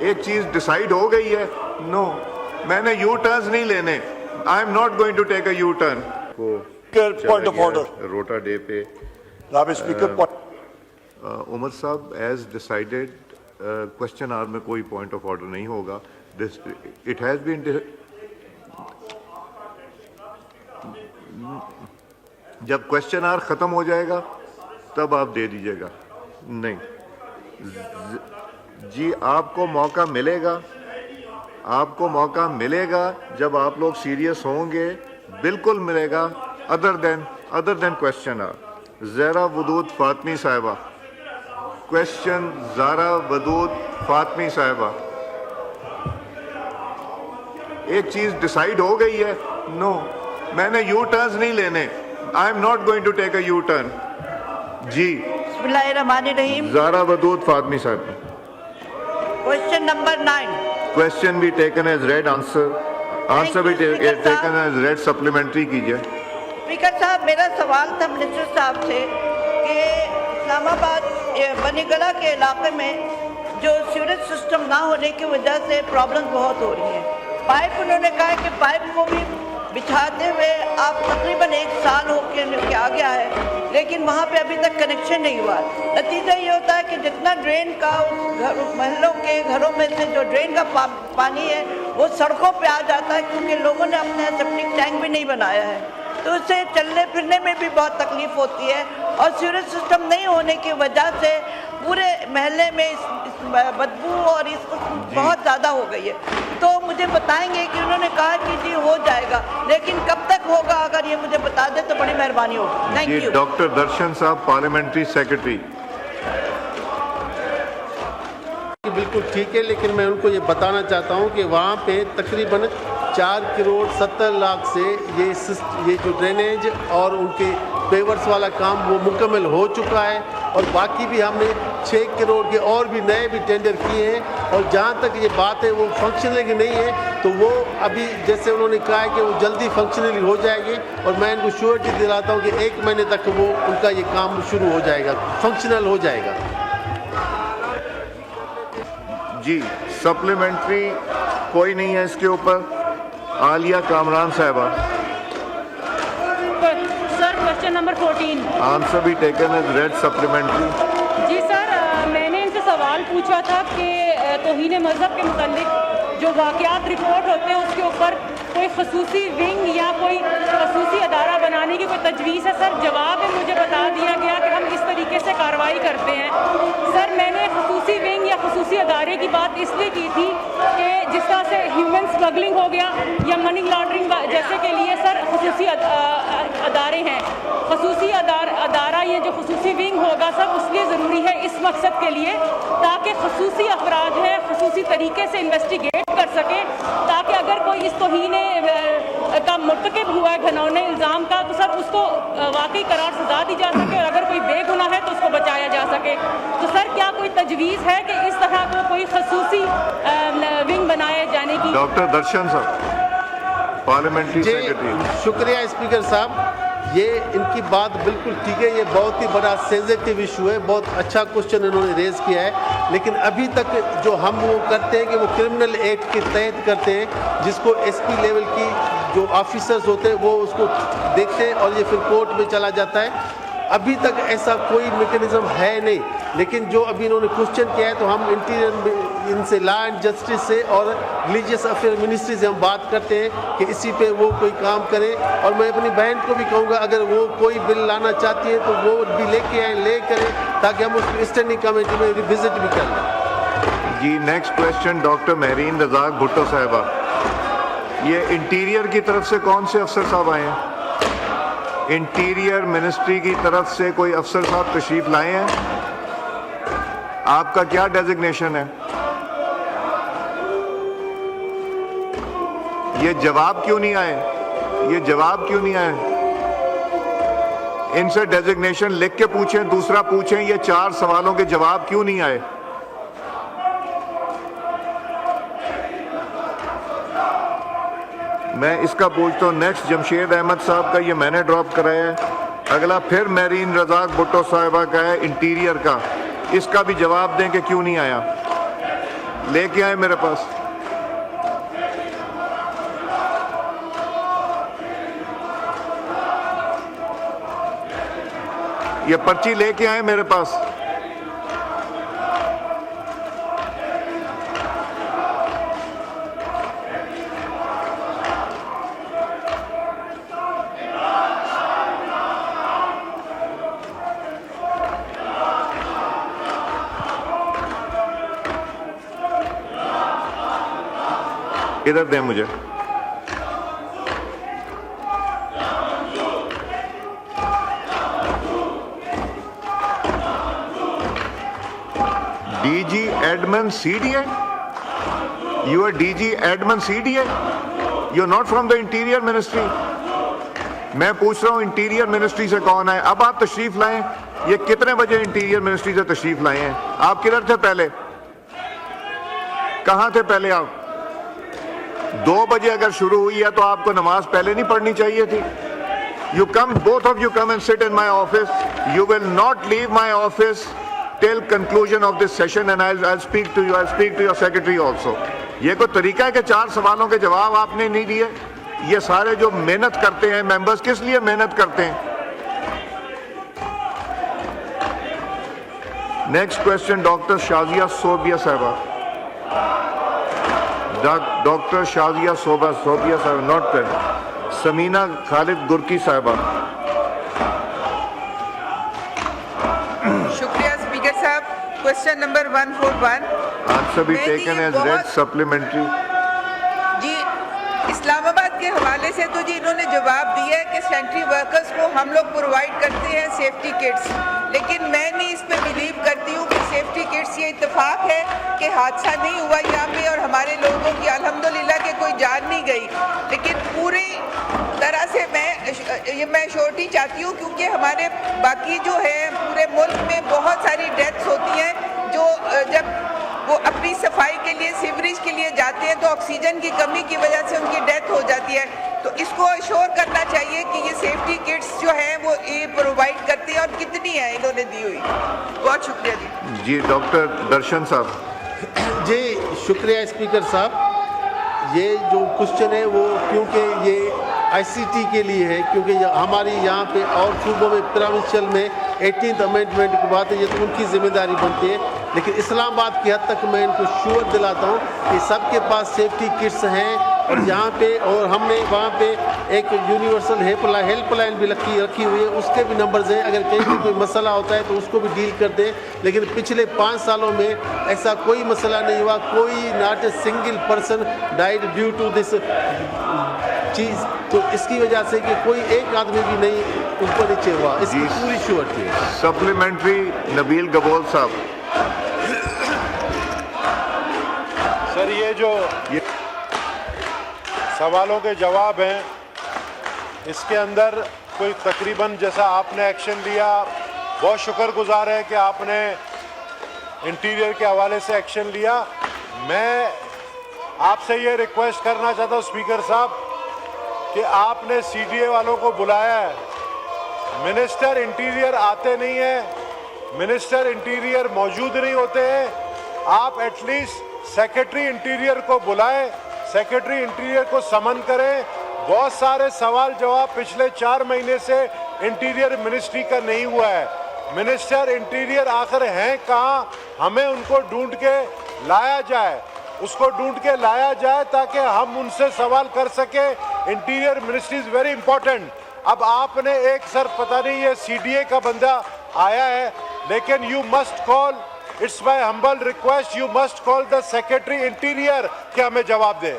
एक चीज डिसाइड हो गई है। नो, मैंने यू टर्न्स नहीं लेने। I am not going to take a U turn. Point of order rota day पे स्पीकर उमर साहब एज डिसाइडेड क्वेश्चन आवर में कोई पॉइंट ऑफ ऑर्डर नहीं होगा। दिस इट हैज बीन जब क्वेश्चन आवर खत्म हो जाएगा तब आप दे दीजिएगा। नहीं जी, आपको मौका मिलेगा, आपको मौका मिलेगा जब आप लोग सीरियस होंगे, बिल्कुल मिलेगा। Other than question hour. ज़रा वदूद फातमी साहिबा, क्वेश्चन ज़रा वदूद फातमी साहिबा। एक चीज डिसाइड हो गई है। नो, मैंने यू टर्न्स नहीं लेने। I am not going to take a U turn. जी बिस्मिल्लाहिर्रहमानिर्रहीम। ज़रा वदूद फातमी साहिबा। Question number 9। क्वेश्चन भी टेकन एज रेड, आंसर भी टेकन एज रेड। सप्लीमेंट्री कीजिए। स्पीकर साहब, मेरा सवाल था मिनिस्टर साहब से कि इस्लामाबाद बनीगला के इलाके में जो सीवरेज सिस्टम ना होने की वजह से प्रॉब्लम बहुत हो रही है। पाइप उन्होंने कहा कि पाइप को भी बिछाते हुए आप तकरीबन 1 साल हो के आ गया है, लेकिन वहाँ पे अभी तक कनेक्शन नहीं हुआ। नतीजा ये होता है कि जितना ड्रेन का महलों के घरों में से जो ड्रेन का पानी है वो सड़कों पे आ जाता है, क्योंकि लोगों ने अपना सेप्टिक टैंक भी नहीं बनाया है। तो उससे चलने फिरने में भी बहुत तकलीफ होती है, और सीवरेज सिस्टम नहीं होने की वजह से पूरे महल्ले में इस बदबू और इस बहुत ज़्यादा हो गई है। तो मुझे बताएंगे कि उन्होंने कहा कि जी हो जाएगा, लेकिन कब तक होगा? अगर ये मुझे बता दे तो बड़ी मेहरबानी होगी। Thank you. डॉक्टर दर्शन साहब, पार्लियामेंट्री सेक्रेटरी। बिल्कुल ठीक है, लेकिन मैं उनको ये बताना चाहता हूँ कि वहाँ पे तकरीबन 4 करोड़ 70 लाख से ये जो ड्रेनेज और उनके पेवर्स वाला काम वो मुकम्मल हो चुका है, और बाकी भी हमने 6 करोड़ के और भी नए भी टेंडर किए हैं। और जहाँ तक ये बात है वो फंक्शनली नहीं है, तो वो अभी जैसे उन्होंने कहा है कि वो जल्दी फंक्शनली हो जाएगी, और मैं इनको श्योरिटी दिलाता हूँ कि 1 महीने तक वो उनका ये काम शुरू हो जाएगा, फंक्शनल हो जाएगा। जी, सप्लीमेंट्री कोई नहीं है इसके ऊपर। आलिया कामरान साहिबा। Sir, question number 14। आंसर भी टेकन एज रेड। सप्लीमेंट्री। जी सर, मैंने इनसे सवाल पूछा था कि तौहीन मज़हब के मुतालिक जो वाक़यात रिपोर्ट होते हैं उसके ऊपर कोई खसूसी विंग या कोई खसूसी अदारा बनाने की कोई तजवीज़ है। सर, जवाब में मुझे बता दिया गया कि हम इस तरीके से कार्रवाई करते हैं। सर, मैंने खसूसी विंग या खसूसी अदारे की बात इसलिए की थी कि जिस तरह से ह्यूमन स्मगलिंग हो गया या मनी लॉन्ड्रिंग जैसे के लिए सर खसूसी अदारे हैं। खसूसी अदारा ये जो खसूसी विंग होगा सर, उसलिए ज़रूरी है इस मकसद के लिए ताकि खसूसी अफराद हैं खसूसी तरीके से इन्वेस्टिगेट कर सकें, ताकि अगर कोई इस तौहीन का मुर्तकिब हुआ है घिनौने इल्ज़ाम का, तो सर उसको वाकई करार सजा दी जा सके, और अगर कोई बेगुनाह है तो उसको बचाया जा सके। तो सर, क्या कोई तजवीज़ है कि इस तरह को कोई खसूसी विंग बनाए जाने की? डॉक्टर दर्शन साहब, पार्लियामेंट्री सेक्रेटरी। शुक्रिया स्पीकर साहब, ये इनकी बात बिल्कुल ठीक है। ये बहुत ही बड़ा सेंसिटिव इशू है, बहुत अच्छा क्वेश्चन इन्होंने रेज किया है, लेकिन अभी तक जो हम वो करते हैं कि वो क्रिमिनल एक्ट के तहत करते हैं, जिसको एसपी लेवल की जो ऑफिसर्स होते हैं वो उसको देखते हैं और ये फिर कोर्ट में चला जाता है। अभी तक ऐसा कोई मैकेनिज्म है नहीं, लेकिन जो अभी इन्होंने क्वेश्चन किया है तो हम इंटीरियर इनसे लॉ एंड जस्टिस से और रिलीजियस अफेयर मिनिस्ट्री से हम बात करते हैं कि इसी पे वो कोई काम करे। और मैं अपनी बहन को भी कहूँगा, अगर वो कोई बिल लाना चाहती है तो वो भी लेके आए, ले करें, ताकि हम उसको स्टैंडिंग कमेटी में रिविजिट भी कर लें। जी, next question doctor Mahreen Razzaq Bhutto साहिबा। ये इंटीरियर की तरफ से कौन से अफसर साहब आए हैं? इंटीरियर मिनिस्ट्री की तरफ से कोई अफसर साहब तशरीफ लाए हैं? आपका क्या डेजिग्नेशन है? ये जवाब क्यों नहीं आए? ये जवाब क्यों नहीं आए? इनसे डेजिग्नेशन लिख के पूछें, दूसरा पूछें ये 4 सवालों के जवाब क्यों नहीं आए? मैं इसका पूछता हूँ। नेक्स्ट जमशेद अहमद साहब का, ये मैंने ड्रॉप कराया है। अगला फिर महरीन रजाक भुट्टो साहिबा का है, इंटीरियर का। इसका भी जवाब दें कि क्यों नहीं आया। लेके आए मेरे पास। ये पर्ची लेके आए मेरे पास। इधर दें मुझे। DG admin CDA, you are DG admin CDA, you are not from the interior ministry. मैं पूछ रहा हूं इंटीरियर मिनिस्ट्री से कौन है? अब आप तशरीफ लाएं। ये कितने बजे इंटीरियर मिनिस्ट्री से तशरीफ लाए हैं? आप किधर थे पहले? कहां थे पहले आप? 2 बजे अगर शुरू हुई है तो आपको नमाज पहले नहीं पढ़नी चाहिए थी? You come, both of you come and sit in my office. You will not leave my office till conclusion of this session and I'll speak to you. I'll speak to your secretary also. ये कोई तरीका है कि 4 सवालों के जवाब आपने नहीं दिए? ये सारे जो मेहनत करते हैं मेंबर्स, किस लिए मेहनत करते हैं? Next question doctor Shazia Sobia साहबा। डॉक्टर शाजिया सोबिया साहब नॉट देयर। समीना खालिद गुरकी साहबा। शुक्रिया स्पीकर साहब। क्वेश्चन नंबर 141 आंसर भी टेकन एज रेड सप्लीमेंट्री। जी, इस्लामाबाद के हवाले से तो जी इन्होंने जवाब दिया है कि सेंट्री वर्कर्स को हम लोग प्रोवाइड करते हैं सेफ्टी किट्स, लेकिन मैं नहीं इस पे बिलीव करती हूँ कि सेफ्टी किट्स ये इत्तेफाक है कि हादसा नहीं हुआ यहाँ पे और हमारे लोगों की अल्हम्दुलिल्लाह के कोई जान नहीं गई, लेकिन पूरी तरह से मैं श्योरिटी चाहती हूँ क्योंकि हमारे बाकी जो है पूरे मुल्क में बहुत सारी डेथ्स होती हैं जो जब वो अपनी सफाई के लिए सीवरेज के लिए जाते हैं तो ऑक्सीजन की कमी की वजह से उनकी डेथ हो जाती है। तो इसको अश्योर करना चाहिए कि ये सेफ्टी किट्स जो है वो ये प्रोवाइड करते हैं और कितनी है इन्होंने दी हुई। बहुत शुक्रिया जी। जी डॉक्टर दर्शन साहब। जी शुक्रिया स्पीकर साहब। ये जो क्वेश्चन है वो क्योंकि ये आईसीटी के लिए है, क्योंकि हमारी यहाँ पे और सूबों में प्रोविंशियल में 18th अमेंडमेंट की बात है, ये तो उनकी जिम्मेदारी बनती है, लेकिन इस्लामाबाद की हद तक मैं इनको श्योर दिलाता हूँ कि सबके पास सेफ्टी किट्स हैं और यहाँ पे और हमने वहाँ पे एक यूनिवर्सल हेल्पलाइन भी रखी हुई है, उसके भी नंबर्स हैं। अगर कहीं भी कोई मसला होता है तो उसको भी डील करते हैं, लेकिन पिछले 5 सालों में ऐसा कोई मसला नहीं हुआ, कोई not a single person died due to this चीज़। तो इसकी वजह से कि कोई एक आदमी भी नहीं ऊपर नीचे हुआ, इसकी पूरी श्योरिटी है। सप्लीमेंट्री नबील गबोल साहब। सर ये जो सवालों के जवाब हैं इसके अंदर कोई तकरीबन जैसा आपने एक्शन लिया, बहुत शुक्रगुजार है कि आपने इंटीरियर के हवाले से एक्शन लिया। मैं आपसे ये रिक्वेस्ट करना चाहता हूँ स्पीकर साहब कि आपने सीडीए वालों को बुलाया है, मिनिस्टर इंटीरियर आते नहीं हैं, मिनिस्टर इंटीरियर मौजूद नहीं होते हैं, आप एटलीस्ट सेक्रेटरी इंटीरियर को बुलाएं, सेक्रेटरी इंटीरियर को समन करें। बहुत सारे सवाल जवाब पिछले 4 महीने से इंटीरियर मिनिस्ट्री का नहीं हुआ है। मिनिस्टर इंटीरियर आखिर हैं कहाँ? हमें उनको ढूंढ के लाया जाए, उसको ढूंढ के लाया जाए ताकि हम उनसे सवाल कर सके। Interior ministry is very important. अब आपने एक सर पता नहीं ये सीडीए का बंदा आया है, लेकिन you must call, it's my humble request, you must call the secretary interior कि हमें जवाब दे।